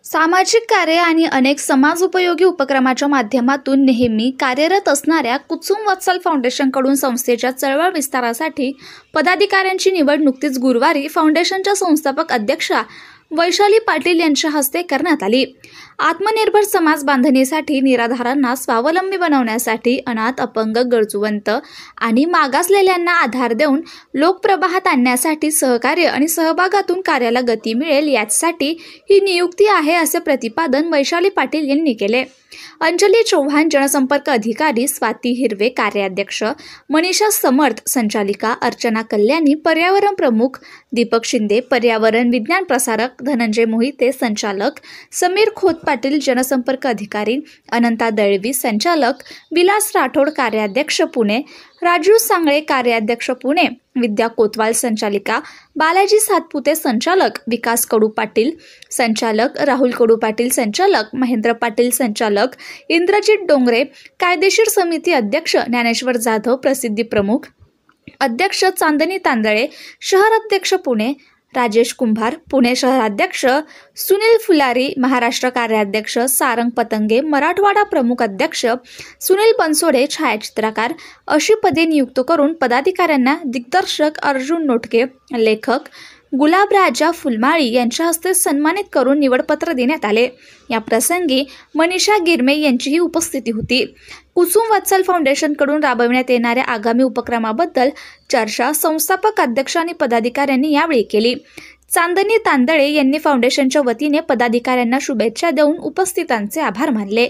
सामाजिक कार्य आणि अनेक समाजोपयोगी उपक्रमाच्या माध्यमातून नेहमी कार्यरत असणाऱ्या कुसुम वत्सल फाउंडेशनकडून संस्थेच्या चळवळ विस्तारासाठी पदाधिकाऱ्यांची निवड नुकतीच गुरुवारी फाउंडेशनच्या संस्थापक अध्यक्षा वैशाली पाटील यांच्या हस्ते करण्यात आली। आत्मनिर्भर समाज बांधणीसाठी, निराधारांना स्वावलंबी बनवण्यासाठी, अनाथ, अपंग, गरजूवंत आणि मागासलेल्यांना आधार देऊन लोकप्रवाहात आणण्यासाठी सहकार्य आणि सहभागातून कार्याला गती मिळेल यासाठी ही नियुक्ती आहे, असे प्रतिपादन वैशाली पाटील यांनी केले। अंजली चौहान जनसंपर्क अधिकारी, स्वाती हिरवे कार्याध्यक्ष, मनीषा समर्थ संचालिका, अर्चना कल्याणी पर्यावरण प्रमुख, दीपक शिंदे पर्यावरण विज्ञान प्रसारक, धनंजय मोहिते संचालक, समीर खोत पाटील जनसंपर्क अधिकारी, अनंता दळवी संचालक, विलास राठोड कार्याध्यक्ष पुणे, राजू सांगळे कार्याध्यक्ष पुणे, विद्या कोतवाल संचालिका, बालाजी सातपुते संचालक, विकास कडू पाटील संचालक, राहुल कडू पाटील संचालक, महेंद्र पाटील संचालक, इंद्रजित डोंगरे कायदेशीर समिती अध्यक्ष, ज्ञानेश्वर जाधव प्रसिद्धी प्रमुख अध्यक्ष, चांदणी तांदळे शहर अध्यक्ष पुणे, राजेश कुंभार पुणे शहराध्यक्ष, सुनील फुलारी महाराष्ट्र कार्याध्यक्ष, सारंग पतंगे मराठवाडा प्रमुख अध्यक्ष, सुनील बनसोडे छायाचित्रकार अशी पदे नियुक्त करून पदाधिकाऱ्यांना दिग्दर्शक अर्जुन नोटके, लेखक गुलाबराजा फुलमाळी यांच्या हस्ते सन्मानित करून निवडपत्र देण्यात आले। या प्रसंगी मनीषा गिरमे यांचीही उपस्थिती होती। कुसुम वत्सल फाउंडेशनकडून राबविण्यात येणाऱ्या आगामी उपक्रमाबद्दल चर्चा संस्थापक अध्यक्ष आणि पदाधिकाऱ्यांनी यावेळी केली। चांदणी तांदळे यांनी फाउंडेशनच्या वतीने पदाधिकाऱ्यांना शुभेच्छा देऊन उपस्थितांचे आभार मानले।